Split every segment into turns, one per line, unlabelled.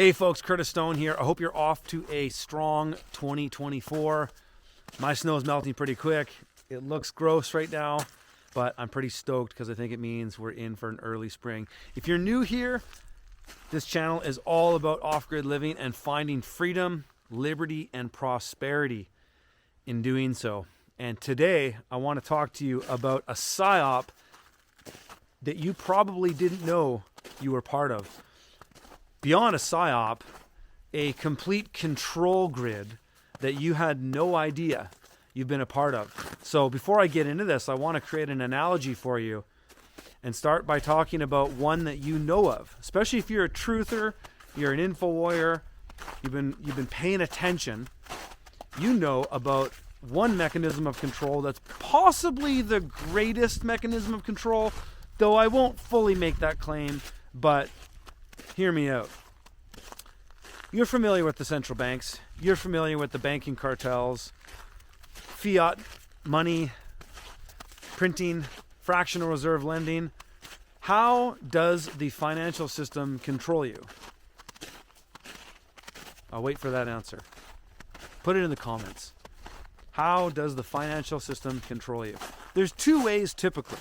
Hey folks, Curtis Stone here. I hope you're off to a strong 2024. My snow's melting pretty quick. It looks gross right now, but I'm pretty stoked because I think it means we're in for an early spring. If you're new here, this channel is all about off-grid living and finding freedom, liberty, and prosperity in doing so. And today, I want to talk to you about a Psyop that you probably didn't know you were part of. Beyond a Psyop, a complete control grid that you had no idea you've been a part of. So before I get into this, I want to create an analogy for you and start by talking about one that you know of, especially if you're a truther, you're an info warrior, you've been paying attention. You know about one mechanism of control that's possibly the greatest mechanism of control, though I won't fully make that claim, but hear me out. You're familiar with the central banks. You're familiar with the banking cartels, fiat money, printing, fractional reserve lending. How does the financial system control you? I'll wait for that answer. Put it in the comments. How does the financial system control you? There's two ways typically.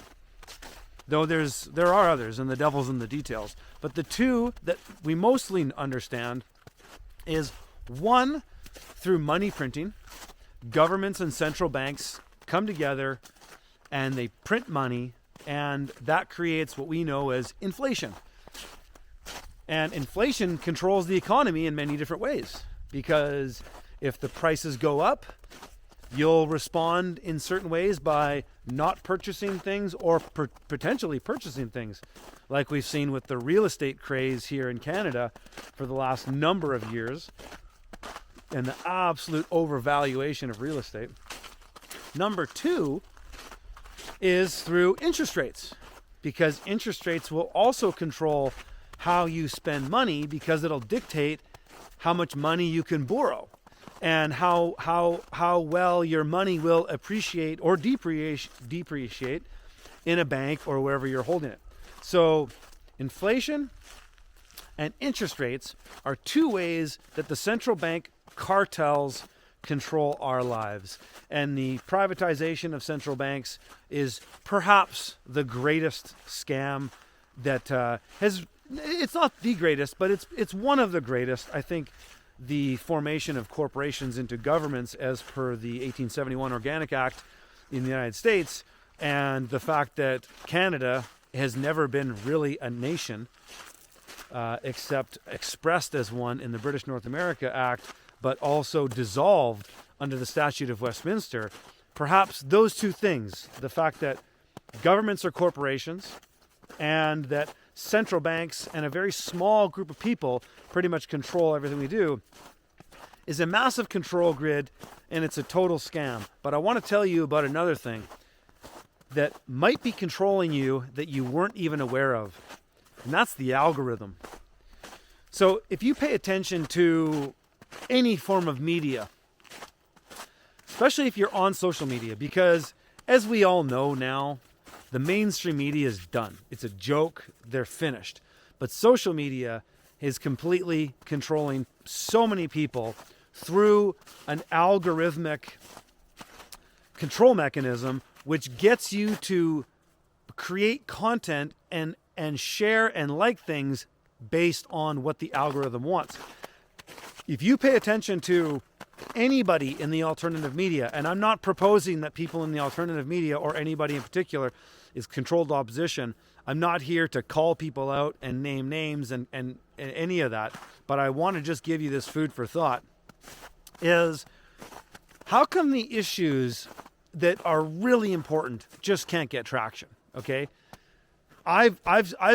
Though there are others, and the devil's in the details. But the two that we mostly understand is one, through money printing. Governments and central banks come together and they print money, and that creates what we know as inflation. And inflation controls the economy in many different ways, because if the prices go up, you'll respond in certain ways by not purchasing things or potentially purchasing things, like we've seen with the real estate craze here in Canada for the last number of years and the absolute overvaluation of real estate. Number two is through interest rates, because interest rates will also control how you spend money, because it'll dictate how much money you can borrow and how well your money will appreciate or depreciate in a bank or wherever you're holding it. So inflation and interest rates are two ways that the central bank cartels control our lives. And the privatization of central banks is perhaps the greatest scam that it's not the greatest, but it's one of the greatest. I think the formation of corporations into governments as per the 1871 Organic Act in the United States, and the fact that Canada has never been really a nation except expressed as one in the British North America Act, but also dissolved under the Statute of Westminster. Perhaps those two things, the fact that governments are corporations and that central banks and a very small group of people pretty much control everything we do, is a massive control grid, and it's a total scam. But I want to tell you about another thing that might be controlling you that you weren't even aware of, and that's the algorithm. So if you pay attention to any form of media, especially if you're on social media, because as we all know now, the mainstream media is done. It's a joke. They're finished. But social media is completely controlling so many people through an algorithmic control mechanism, which gets you to create content and share and like things based on what the algorithm wants. If you pay attention to anybody in the alternative media, and I'm not proposing that people in the alternative media or anybody in particular is controlled opposition. I'm not here to call people out and name names and any of that, but I want to just give you this food for thought, is how come the issues that are really important just can't get traction, okay? I've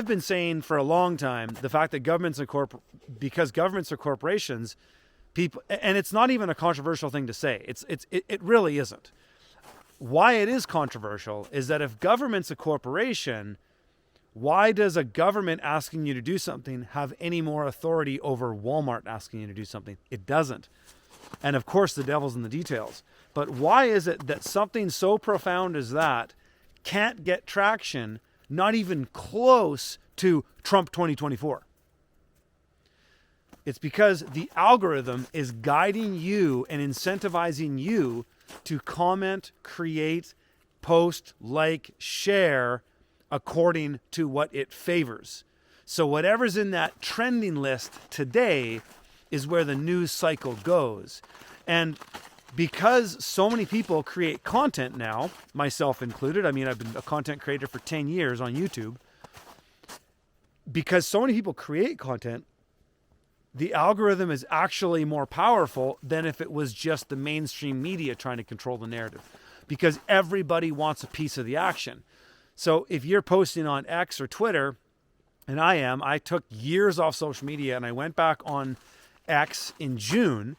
been saying for a long time the fact that because governments are corporations, people, and it's not even a controversial thing to say. It really isn't. Why it is controversial is that if government's a corporation, why does a government asking you to do something have any more authority over Walmart asking you to do something? It doesn't. And of course, the devil's in the details. But why is it that something so profound as that can't get traction, not even close to Trump 2024? It's because the algorithm is guiding you and incentivizing you to comment, create, post, like, share according to what it favors. So whatever's in that trending list today is where the news cycle goes. And because so many people create content now, myself included, I mean, I've been a content creator for 10 years on YouTube. Because so many people create content, the algorithm is actually more powerful than if it was just the mainstream media trying to control the narrative. Because everybody wants a piece of the action. So if you're posting on X or Twitter, and I took years off social media and I went back on X in June.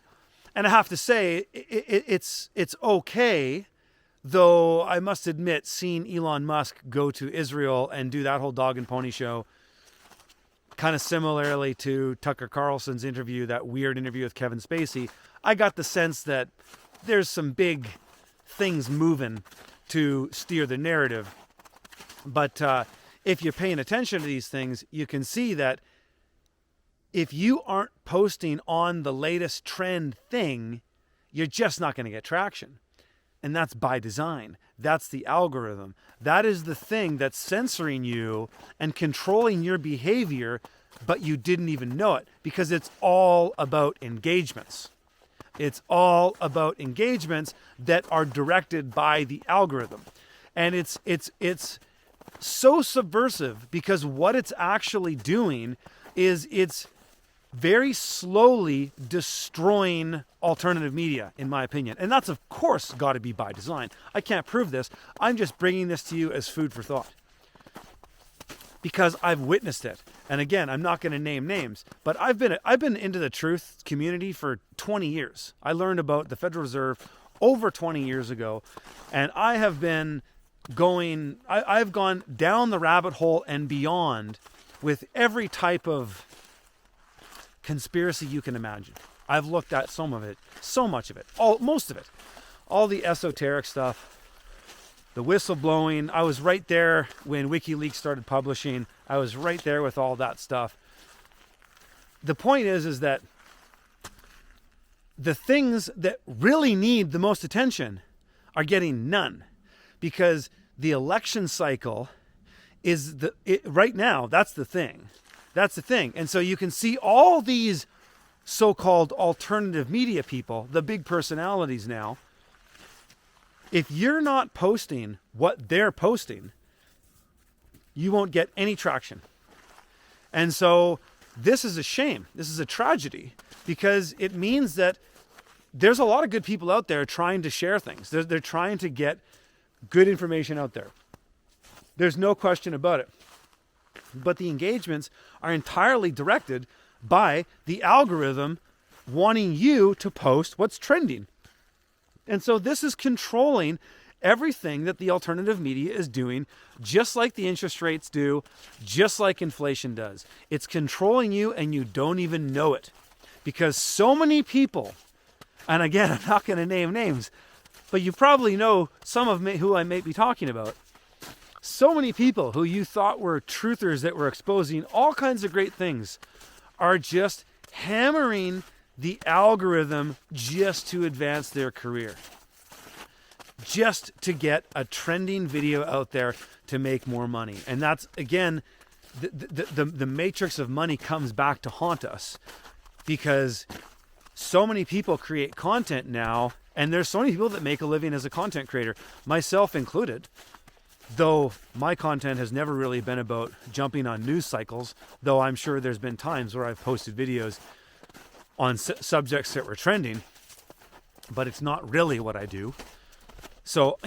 And I have to say, it's okay, though I must admit, seeing Elon Musk go to Israel and do that whole dog and pony show, kind of similarly to Tucker Carlson's interview, that weird interview with Kevin Spacey, I got the sense that there's some big things moving to steer the narrative. But if you're paying attention to these things, you can see that if you aren't posting on the latest trend thing, you're just not going to get traction. And that's by design. That's the algorithm. That is the thing that's censoring you and controlling your behavior, but you didn't even know it, because it's all about engagements. It's all about engagements that are directed by the algorithm. And it's so subversive, because what it's actually doing is it's very slowly destroying alternative media, in my opinion. And that's, of course, got to be by design. I can't prove this. I'm just bringing this to you as food for thought, because I've witnessed it. And again, I'm not going to name names, but I've been into the truth community for 20 years. I learned about the Federal Reserve over 20 years ago, and I have been I've gone down the rabbit hole and beyond with every type of conspiracy you can imagine. I've looked at some of it, so much of it, most of it, all the esoteric stuff, the whistleblowing. I was right there when WikiLeaks started publishing. I was right there with all that stuff. The point is that the things that really need the most attention are getting none, because the election cycle is right now. That's the thing. That's the thing. And so you can see all these so-called alternative media people, the big personalities now. If you're not posting what they're posting, you won't get any traction. And so this is a shame. This is a tragedy, because it means that there's a lot of good people out there trying to share things. They're trying to get good information out there. There's no question about it. But the engagements are entirely directed by the algorithm wanting you to post what's trending. And so this is controlling everything that the alternative media is doing, just like the interest rates do, just like inflation does. It's controlling you, and you don't even know it. Because so many people, and again, I'm not going to name names, but you probably know some of who I may be talking about. So many people who you thought were truthers that were exposing all kinds of great things are just hammering the algorithm just to advance their career, just to get a trending video out there to make more money. And that's, again, the matrix of money comes back to haunt us, because so many people create content now, and there's so many people that make a living as a content creator, myself included. Though my content has never really been about jumping on news cycles, though I'm sure there's been times where I've posted videos on subjects that were trending, but it's not really what I do. So,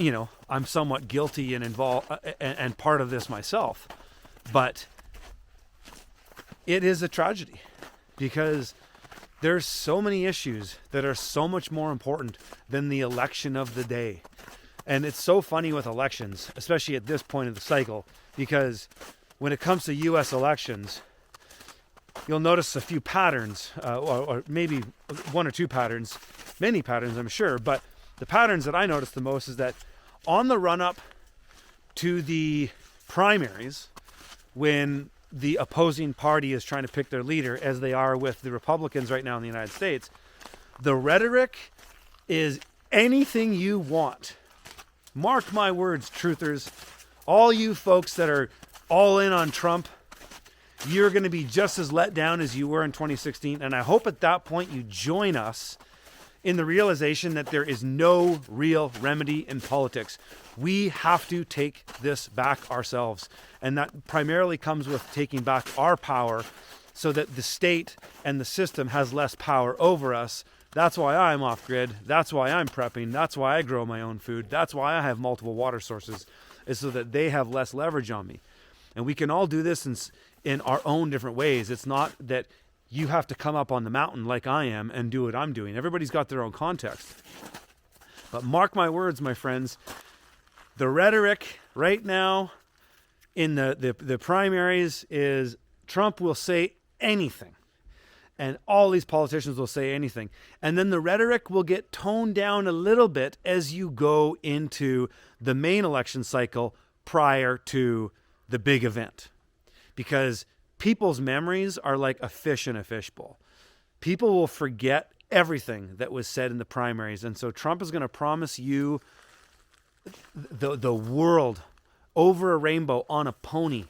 I'm somewhat guilty and involved and part of this myself. But it is a tragedy, because there's so many issues that are so much more important than the election of the day. And it's so funny with elections, especially at this point of the cycle, because when it comes to U.S. elections, you'll notice a few patterns, or maybe one or two patterns, many patterns, I'm sure. But the patterns that I notice the most is that on the run-up to the primaries, when the opposing party is trying to pick their leader, as they are with the Republicans right now in the United States, the rhetoric is anything you want. Mark my words, truthers. All you folks that are all in on Trump, you're going to be just as let down as you were in 2016. And I hope at that point you join us in the realization that there is no real remedy in politics. We have to take this back ourselves. And that primarily comes with taking back our power so that the state and the system has less power over us. That's why I'm off grid. That's why I'm prepping. That's why I grow my own food. That's why I have multiple water sources, is so that they have less leverage on me. And we can all do this in our own different ways. It's not that you have to come up on the mountain like I am and do what I'm doing. Everybody's got their own context. But mark my words, my friends, the rhetoric right now in the primaries is Trump will say anything. And all these politicians will say anything. And then the rhetoric will get toned down a little bit as you go into the main election cycle prior to the big event. Because people's memories are like a fish in a fishbowl. People will forget everything that was said in the primaries. And so Trump is going to promise you the world over a rainbow on a pony.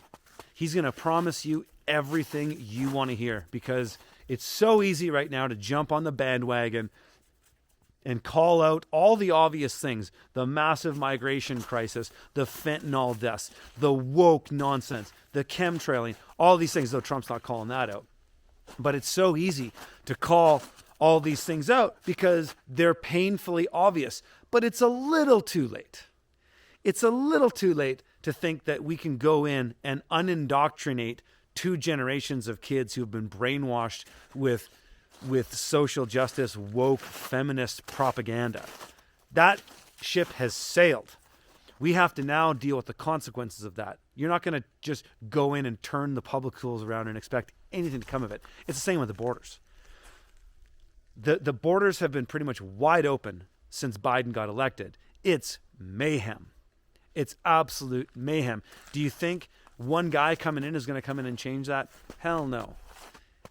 He's going to promise you everything you want to hear, because it's so easy right now to jump on the bandwagon and call out all the obvious things: the massive migration crisis, the fentanyl deaths, the woke nonsense, the chemtrailing, all these things, though Trump's not calling that out. But it's so easy to call all these things out because they're painfully obvious. But it's a little too late. It's a little too late to think that we can go in and unindoctrinate 2 generations of kids who've been brainwashed with social justice, woke, feminist propaganda. That ship has sailed. We have to now deal with the consequences of that. You're not going to just go in and turn the public schools around and expect anything to come of it. It's the same with the borders. The borders have been pretty much wide open since Biden got elected. It's mayhem. It's absolute mayhem. Do you think one guy coming in is going to come in and change that? Hell no.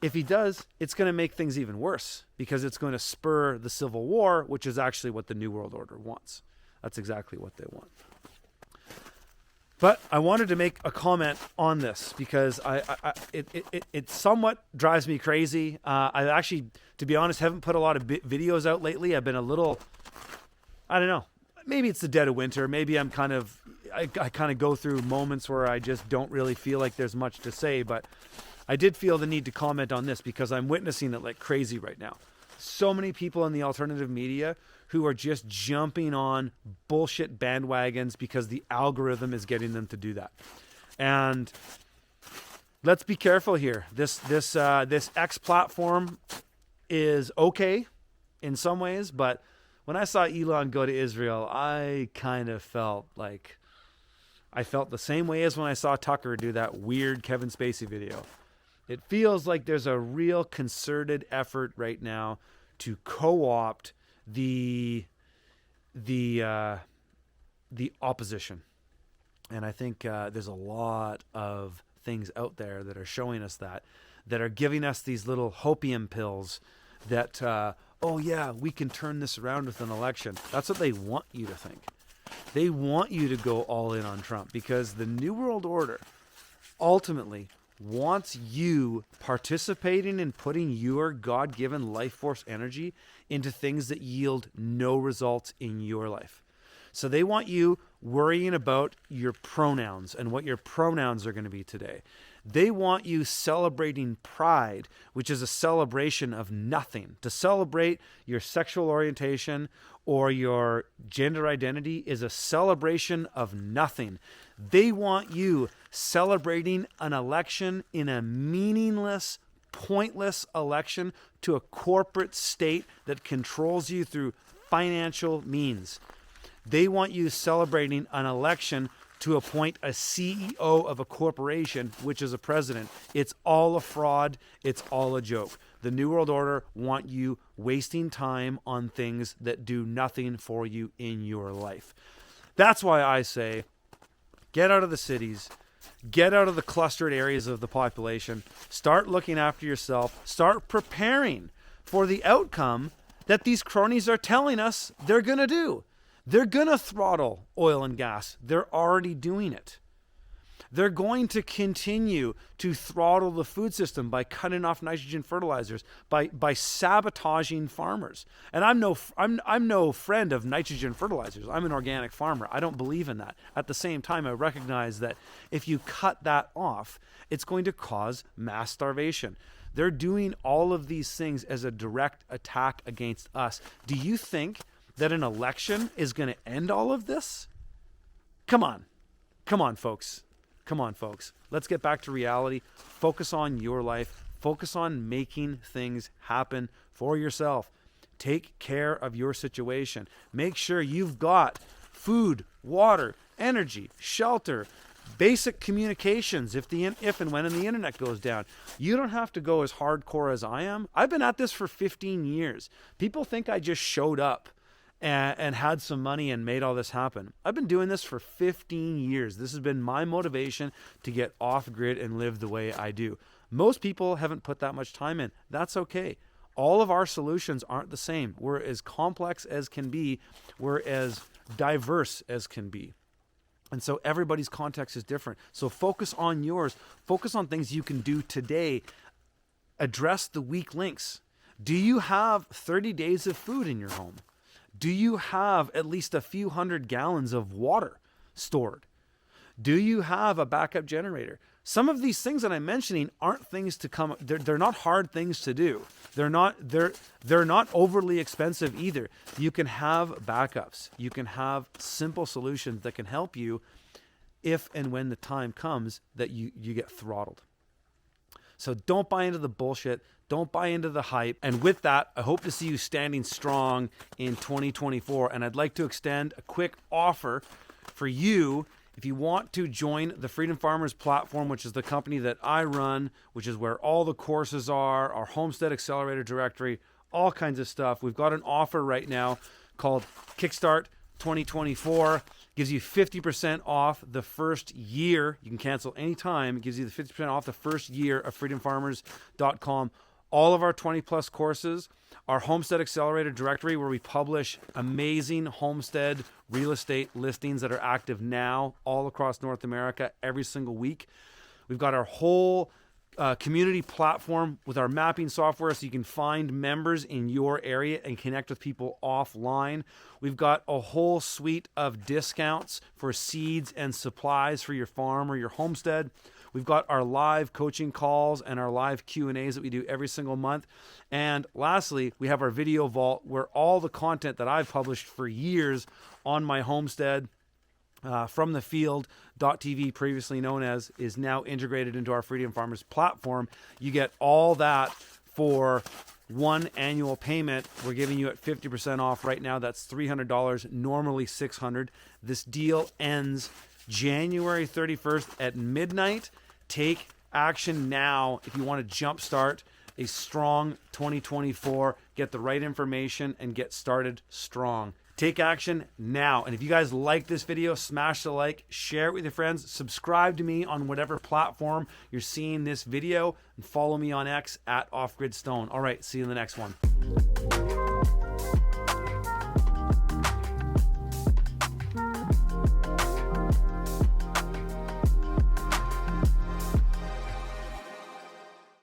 If he does, it's going to make things even worse, because it's going to spur the Civil War, which is actually what the New World Order wants. That's exactly what they want. But I wanted to make a comment on this because it somewhat drives me crazy. I actually, to be honest, haven't put a lot of videos out lately. I've been a little, I don't know, maybe it's the dead of winter. Maybe I kind of go through moments where I just don't really feel like there's much to say, but I did feel the need to comment on this because I'm witnessing it like crazy right now. So many people in the alternative media who are just jumping on bullshit bandwagons because the algorithm is getting them to do that. And let's be careful here. This X platform is okay in some ways, but when I saw Elon go to Israel, I kind of felt like I felt the same way as when I saw Tucker do that weird Kevin Spacey video. It feels like there's a real concerted effort right now to co-opt the opposition. And I think there's a lot of things out there that are showing us that are giving us these little hopium pills that, oh yeah, we can turn this around with an election. That's what they want you to think. They want you to go all in on Trump because the New World Order ultimately wants you participating in putting your God-given life force energy into things that yield no results in your life. So they want you worrying about your pronouns and what your pronouns are going to be today. They want you celebrating pride, which is a celebration of nothing. To celebrate your sexual orientation or your gender identity is a celebration of nothing. They want you celebrating an election in a meaningless, pointless election to a corporate state that controls you through financial means. They want you celebrating an election to appoint a CEO of a corporation, which is a president. It's all a fraud. It's all a joke. The New World Order want you wasting time on things that do nothing for you in your life. That's why I say, get out of the cities, Get out of the clustered areas of the population. Start looking after yourself. Start preparing for the outcome that these cronies are telling us they're going to do. They're going to throttle oil and gas. They're already doing it. They're going to continue to throttle the food system by cutting off nitrogen fertilizers, by sabotaging farmers. And I'm no friend of nitrogen fertilizers. I'm an organic farmer. I don't believe in that. At the same time, I recognize that if you cut that off, it's going to cause mass starvation. They're doing all of these things as a direct attack against us. Do you think that an election is going to end all of this? Come on. Come on, folks. Come on, folks. Let's get back to reality. Focus on your life. Focus on making things happen for yourself. Take care of your situation. Make sure you've got food, water, energy, shelter, basic communications if and when the internet goes down. You don't have to go as hardcore as I am. I've been at this for 15 years. People think I just showed up and had some money and made all this happen. I've been doing this for 15 years. This has been my motivation to get off grid and live the way I do. Most people haven't put that much time in. That's okay. All of our solutions aren't the same. We're as complex as can be. We're as diverse as can be. And so everybody's context is different. So focus on yours. Focus on things you can do today. Address the weak links. Do you have 30 days of food in your home? Do you have at least a few hundred gallons of water stored? Do you have a backup generator? Some of these things that I'm mentioning aren't things to come. They're not hard things to do. They're not overly expensive either. You can have backups. You can have simple solutions that can help you if and when the time comes that you get throttled. So don't buy into the bullshit. Don't buy into the hype. And with that, I hope to see you standing strong in 2024. And I'd like to extend a quick offer for you if you want to join the Freedom Farmers platform, which is the company that I run, which is where all the courses are, our Homestead Accelerator directory, all kinds of stuff. We've got an offer right now called Kickstart 2024. Gives you 50% off the first year. You can cancel anytime. It gives you the 50% off the first year of freedomfarmers.com. All of our 20 plus courses, our Homestead Accelerator directory where we publish amazing homestead real estate listings that are active now all across North America every single week. We've got our whole community platform with our mapping software so you can find members in your area and connect with people offline. We've got a whole suite of discounts for seeds and supplies for your farm or your homestead. We've got our live coaching calls and our live Q&As that we do every single month. And lastly, we have our video vault where all the content that I've published for years on my homestead from the field.tv, previously known as, is now integrated into our Freedom Farmers platform. You get all that for one annual payment. We're giving you at 50% off right now. That's $300, normally $600. This deal ends January 31st at midnight. Take action now if you want to jumpstart a strong 2024. Get the right information and get started strong. Take action now. And if you guys like this video, smash the like, share it with your friends, subscribe to me on whatever platform you're seeing this video, and follow me on X at OffGridStone. All right, see you in the next one.